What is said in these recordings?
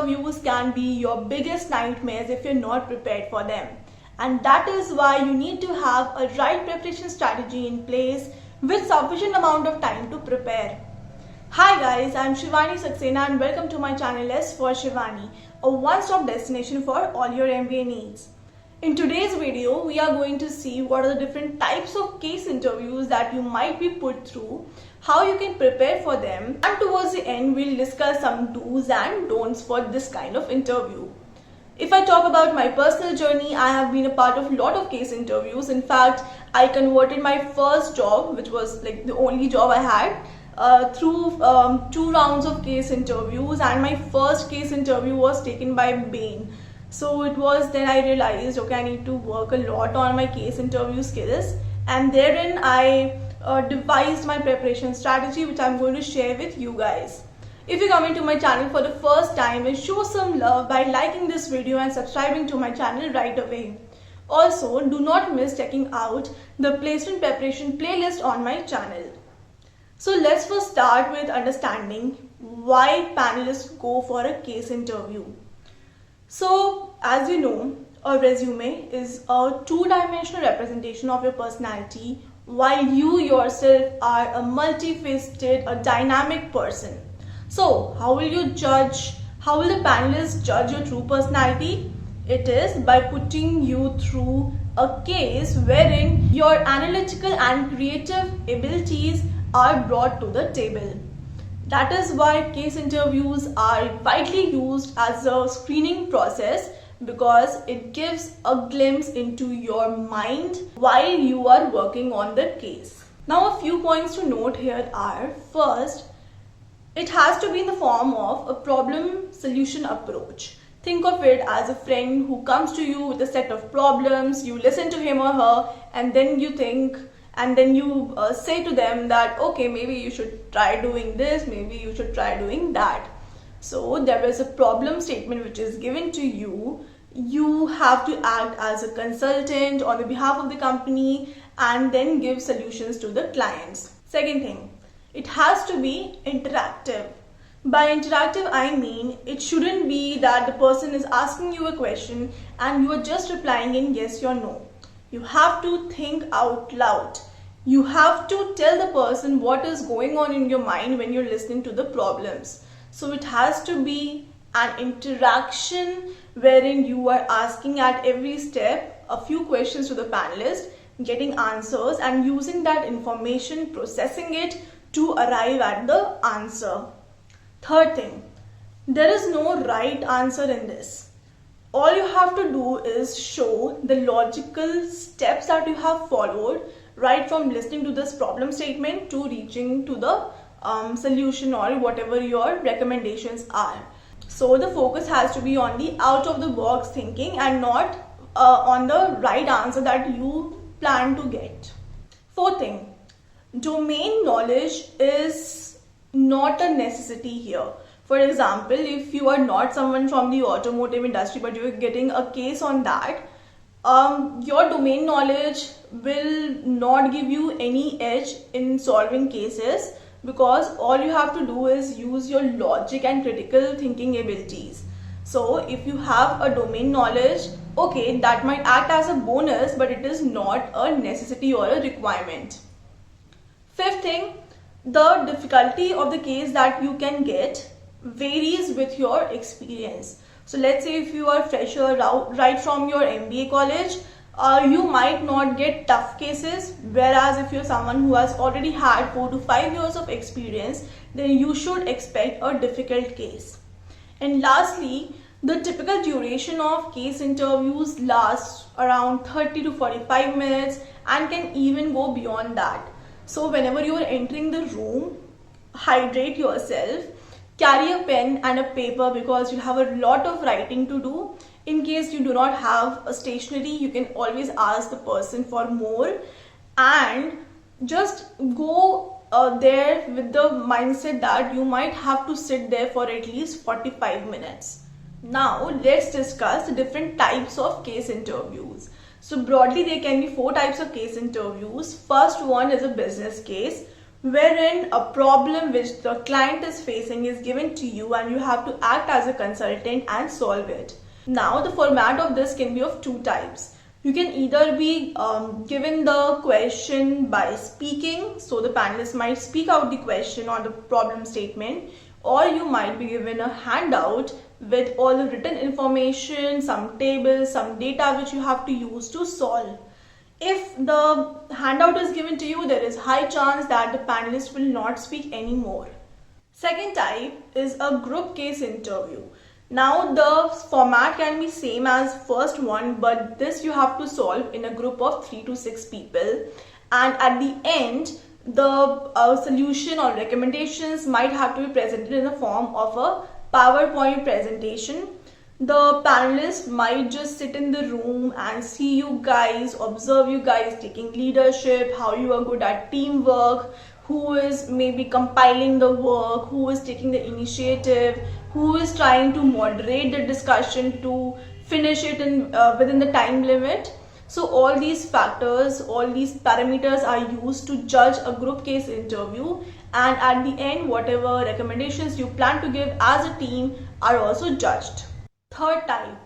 interviews can be your biggest nightmares if you're not prepared for them. And that is why you need to have a right preparation strategy in place with sufficient amount of time to prepare. Hi guys, I'm SHIVANI SAXENA and welcome to my channel S for SHIVANI, a one-stop destination for all your MBA needs. In today's video, we are going to see what are the different types of case interviews that you might be put through, how you can prepare for them, and towards the end, we'll discuss some do's and don'ts for this kind of interview. If I talk about my personal journey, I have been a part of a lot of case interviews. In fact, I converted my first job, which was like the only job I had, through 2 rounds of case interviews, and my first case interview was taken by Bain. So it was then I realized, okay, I need to work a lot on my case interview skills, and therein I devised my preparation strategy, which I'm going to share with you guys. If you're coming to my channel for the first time, then show some love by liking this video and subscribing to my channel right away. Also, do not miss checking out the placement preparation playlist on my channel. So let's first start with understanding why panelists go for a case interview. So, as you know, a resume is a two-dimensional representation of your personality, while you yourself are a multifaceted, a dynamic person. So, how will the panelists judge your true personality? It is by putting you through a case wherein your analytical and creative abilities are brought to the table. That is why case interviews are widely used as a screening process, because it gives a glimpse into your mind while you are working on the case. Now, a few points to note here are: first, it has to be in the form of a problem solution approach. Think of it as a friend who comes to you with a set of problems, you listen to him or her, and then you think, and then you say to them that, okay, maybe you should try doing this, maybe you should try doing that. So there is a problem statement which is given to you. You have to act as a consultant on the behalf of the company and then give solutions to the clients. Second thing, it has to be interactive. By interactive, I mean it shouldn't be that the person is asking you a question and you are just replying in yes or no. You have to think out loud. You have to tell the person what is going on in your mind when you're listening to the problems. So it has to be an interaction wherein you are asking at every step a few questions to the panelist, getting answers, and using that information, processing it to arrive at the answer. Third thing, there is no right answer in this. All you have to do is show the logical steps that you have followed, right from listening to this problem statement to reaching to the solution or whatever your recommendations are. So the focus has to be on the out of the box thinking and not on the right answer that you plan to get. Fourth thing, domain knowledge is not a necessity here. For example, if you are not someone from the automotive industry but you're getting a case on that, your domain knowledge will not give you any edge in solving cases, because all you have to do is use your logic and critical thinking abilities. So if you have a domain knowledge, okay, that might act as a bonus, but it is not a necessity or a requirement. Fifth thing, the difficulty of the case that you can get varies with your experience. So let's say if you are fresher right from your MBA college, you might not get tough cases, whereas if you're someone who has already had 4 to 5 years of experience, then you should expect a difficult case. And lastly, the typical duration of case interviews lasts around 30 to 45 minutes and can even go beyond that. So whenever you are entering the room, hydrate yourself, carry a pen and a paper, because you have a lot of writing to do. In case you do not have a stationery, you can always ask the person for more, and just go there with the mindset that you might have to sit there for at least 45 minutes. Now let's discuss the different types of case interviews. So broadly there can be 4 types of case interviews. First one is a business case, wherein a problem which the client is facing is given to you and you have to act as a consultant and solve it. Now the format of this can be of two types. You can either be given the question by speaking, so the panelists might speak out the question or the problem statement, or you might be given a handout with all the written information, some tables, some data which you have to use to solve. If the handout is given to you, there is high chance that the panelist will not speak anymore. Second type is a group case interview. Now the format can be same as first one, but this you have to solve in a group of 3 to 6 people, and at the end the solution or recommendations might have to be presented in the form of a PowerPoint presentation. The panelists might just sit in the room and see you guys, observe you guys taking leadership, how you are good at teamwork, who is maybe compiling the work, who is taking the initiative, who is trying to moderate the discussion to finish it within the time limit. So all these factors, all these parameters are used to judge a group case interview, and at the end whatever recommendations you plan to give as a team are also judged. Third type,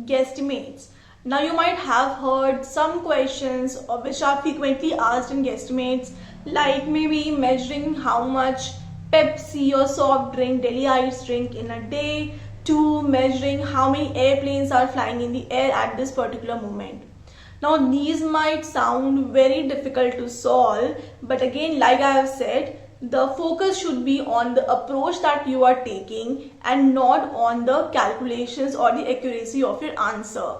guesstimates. Now you might have heard some questions which are frequently asked in guesstimates, like maybe measuring how much Pepsi or soft drink Delhiites drink in a day, to measuring how many airplanes are flying in the air at this particular moment. Now these might sound very difficult to solve, but again, like I have said, the focus should be on the approach that you are taking and not on the calculations or the accuracy of your answer.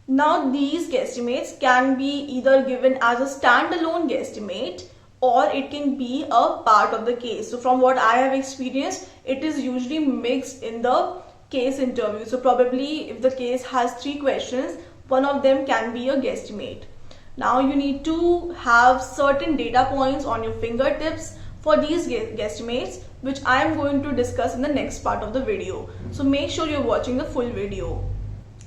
Now these guesstimates can be either given as a standalone guesstimate, or it can be a part of the case. So from what I have experienced, it is usually mixed in the case interview. So probably if the case has 3 questions, one of them can be a guesstimate. Now you need to have certain data points on your fingertips for these guesstimates, which I am going to discuss in the next part of the video. So make sure you're watching the full video.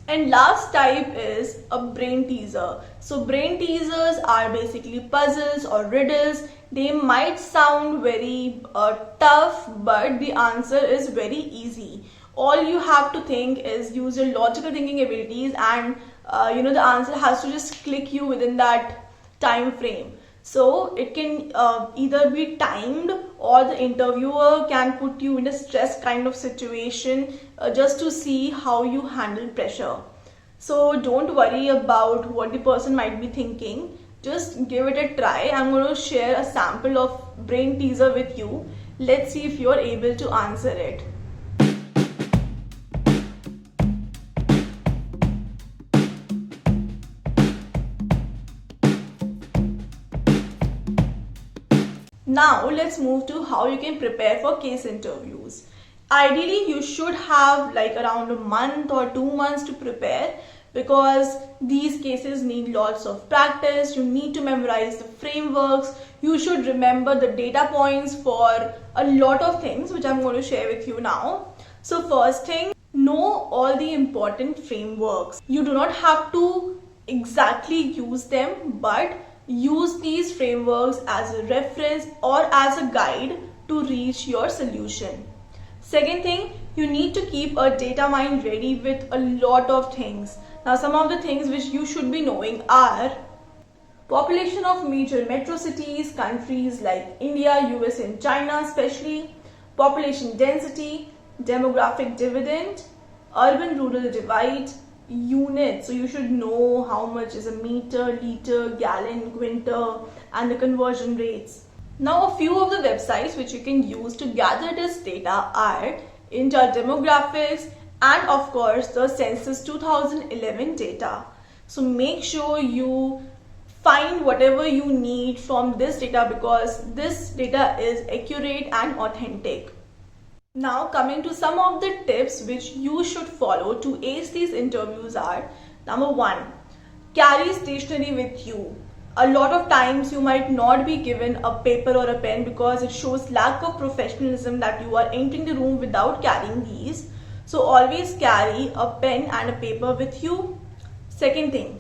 And last type is a brain teaser. So brain teasers are basically puzzles or riddles. They might sound very tough, but the answer is very easy. All you have to think is use your logical thinking abilities, and the answer has to just click you within that time frame. So it can either be timed, or the interviewer can put you in a stress kind of situation just to see how you handle pressure. So don't worry about what the person might be thinking. Just give it a try. I'm going to share a sample of brain teaser with you. Let's see if you're able to answer it. Now let's move to how you can prepare for case interviews. Ideally, you should have like around a month or 2 months to prepare, because these cases need lots of practice. You need to memorize the frameworks. You should remember the data points for a lot of things, which I'm going to share with you now. So first thing, know all the important frameworks. You do not have to exactly use them, but use these frameworks as a reference or as a guide to reach your solution. Second thing, you need to keep a data mine ready with a lot of things. Now some of the things which you should be knowing are population of major metro cities, countries like India, US and China especially, population density, demographic dividend, urban-rural divide, units. So you should know how much is a meter, liter, gallon, quinter, and the conversion rates. Now a few of the websites which you can use to gather this data are India Demographics and of course the Census 2011 data. So make sure you find whatever you need from this data, because this data is accurate and authentic. Now coming to some of the tips which you should follow to ace these interviews are: number 1, carry stationery with you. A lot of times you might not be given a paper or a pen because it shows lack of professionalism that you are entering the room without carrying these. So always carry a pen and a paper with you. Second thing,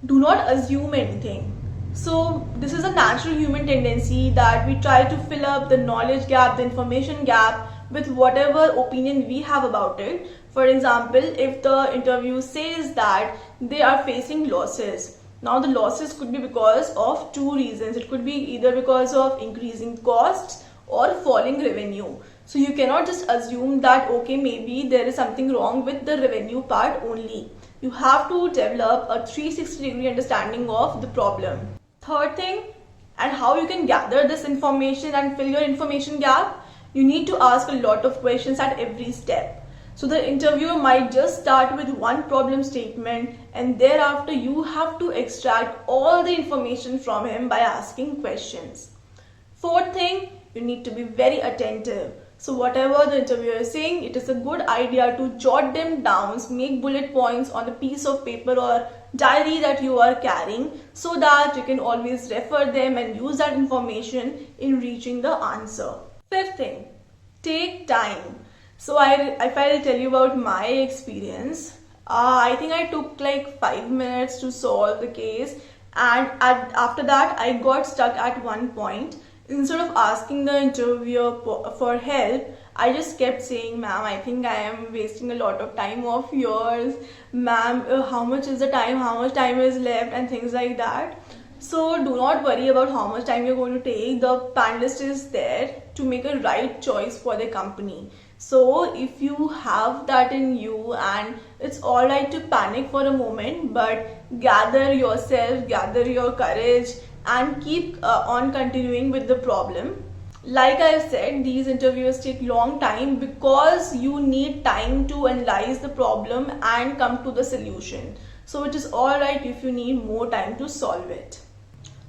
do not assume anything. So this is a natural human tendency that we try to fill up the knowledge gap, the information gap with whatever opinion we have about it. For example, if the interview says that they are facing losses, now the losses could be because of two reasons. It could be either because of increasing costs or falling revenue. So you cannot just assume that okay, maybe there is something wrong with the revenue part only. You have to develop a 360-degree understanding of the problem. Third thing, and how you can gather this information and fill your information gap, you need to ask a lot of questions at every step. So the interviewer might just start with one problem statement, and thereafter you have to extract all the information from him by asking questions. Fourth thing, you need to be very attentive. So whatever the interviewer is saying, it is a good idea to jot them down, make bullet points on a piece of paper or diary that you are carrying, so that you can always refer them and use that information in reaching the answer. Fifth thing, take time. So if I tell you about my experience, I think I took like 5 minutes to solve the case, and after that I got stuck at one point. Instead of asking the interviewer for help, I just kept saying, ma'am, I think I am wasting a lot of time of yours. Ma'am, how much is the time? How much time is left? And things like that. So do not worry about how much time you're going to take. The panelist is there to make a right choice for the company. So if you have that in you, and it's alright to panic for a moment, but gather yourself, gather your courage, and keep on continuing with the problem. Like I've said, these interviews take long time because you need time to analyze the problem and come to the solution. So it is alright if you need more time to solve it.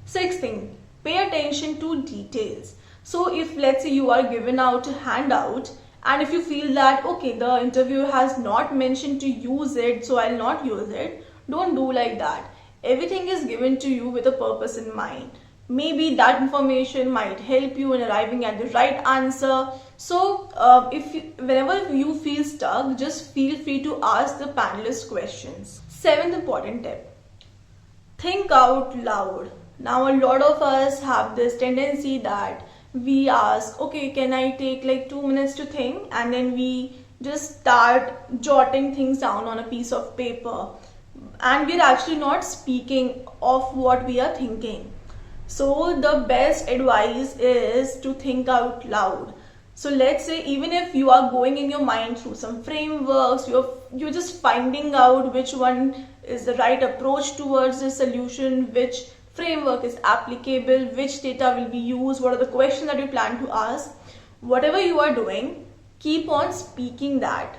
Sixth thing, pay attention to details. So if let's say you are given out a handout, and if you feel that okay, the interviewer has not mentioned to use it, so I'll not use it, don't do like that. Everything is given to you with a purpose in mind. Maybe that information might help you in arriving at the right answer. So whenever you feel stuck, just feel free to ask the panelist questions. Seventh important tip, think out loud. Now a lot of us have this tendency that we ask, okay, can I take like 2 minutes to think, and then we just start jotting things down on a piece of paper, and we're actually not speaking of what we are thinking. So the best advice is to think out loud. So let's say even if you are going in your mind through some frameworks, you're just finding out which one is the right approach towards the solution, which framework is applicable, which data will be used, what are the questions that you plan to ask. Whatever you are doing, keep on speaking that.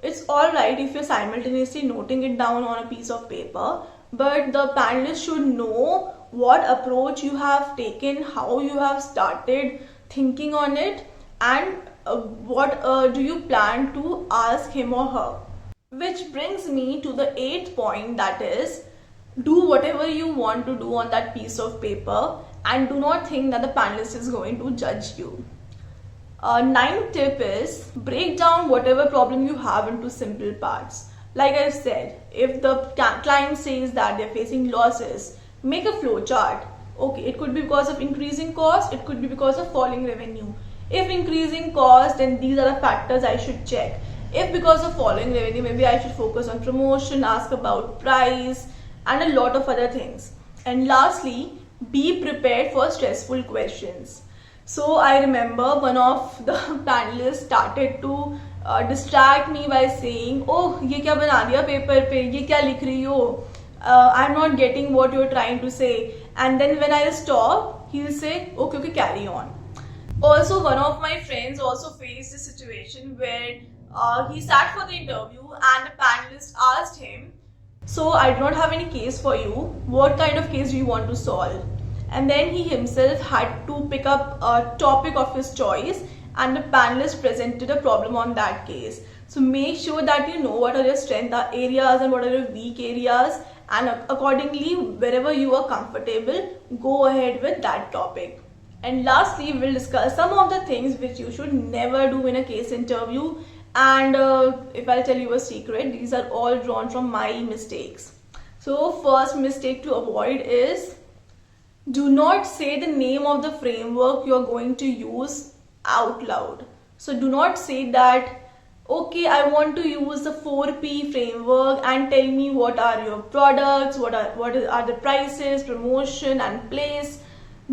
It's alright if you're simultaneously noting it down on a piece of paper, but the panelists should know what approach you have taken, how you have started thinking on it, and what do you plan to ask him or her. Which brings me to the 8th point, that is, do whatever you want to do on that piece of paper and do not think that the panelist is going to judge you. 9th tip is break down whatever problem you have into simple parts. Like I said, if the client says that they're facing losses, make a flow chart. Okay, it could be because of increasing cost, it could be because of falling revenue. If increasing cost, then these are the factors I should check. If because of falling revenue, maybe I should focus on promotion, ask about price, and a lot of other things. And lastly, be prepared for stressful questions. So I remember one of the panelists started to distract me by saying, oh, ye kya bana diya paper pe, ye kya likh rahi ho, I'm not getting what you're trying to say. And then when I stop, he'll say, okay, carry on. Also, one of my friends also faced a situation where he sat for the interview and the panelist asked him, so I do not have any case for you, what kind of case do you want to solve? And then he himself had to pick up a topic of his choice, and the panelist presented a problem on that case. So make sure that you know what are your strength areas and what are your weak areas, and accordingly, wherever you are comfortable, go ahead with that topic. And lastly, we'll discuss some of the things which you should never do in a case interview. And if I'll tell you a secret, these are all drawn from my mistakes. So first mistake to avoid is Do not say the name of the framework you are going to use out loud. So do not say that, okay, I want to use the 4P framework, and tell me what are your products, what are the prices, promotion and place.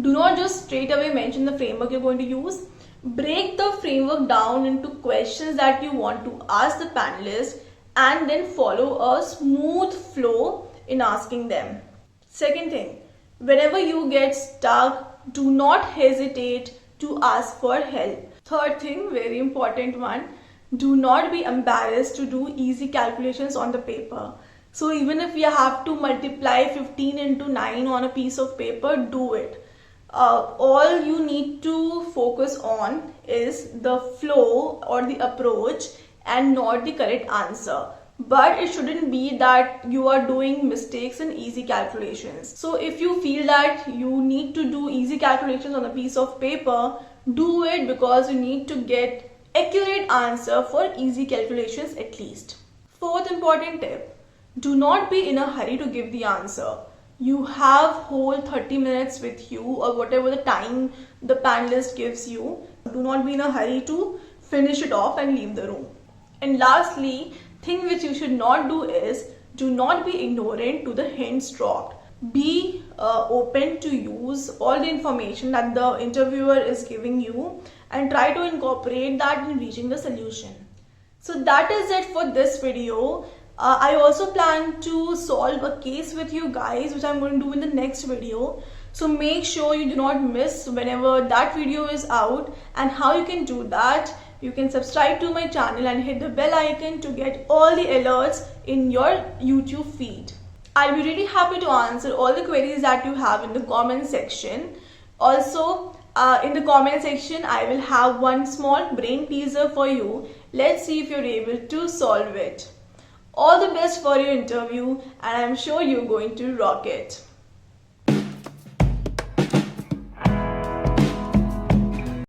Do not just straight away mention the framework you're going to use. Break the framework down into questions that you want to ask the panelists, and then follow a smooth flow in asking them. Second thing, whenever you get stuck, do not hesitate to ask for help. Third thing, very important one, do not be embarrassed to do easy calculations on the paper. So even if you have to multiply 15 into 9 on a piece of paper, do it. All you need to focus on is the flow or the approach and not the correct answer. But it shouldn't be that you are doing mistakes in easy calculations. So if you feel that you need to do easy calculations on a piece of paper, do it, because you need to get accurate answer for easy calculations at least. Fourth important tip, do not be in a hurry to give the answer. You have whole 30 minutes with you, or whatever the time the panelist gives you. Do not be in a hurry to finish it off and leave the room. And lastly, thing which you should not do is, do not be ignorant to the hints dropped. Be open to use all the information that the interviewer is giving you, and try to incorporate that in reaching the solution. So that is it for this video. I also plan to solve a case with you guys, which I'm going to do in the next video. So make sure you do not miss whenever that video is out. And how you can do that, you can subscribe to my channel and hit the bell icon to get all the alerts in your YouTube feed. I'll be really happy to answer all the queries that you have in the comment section. Also, in the comment section, I will have one small brain teaser for you. Let's see if you're able to solve it. All the best for your interview, and I'm sure you're going to rock it.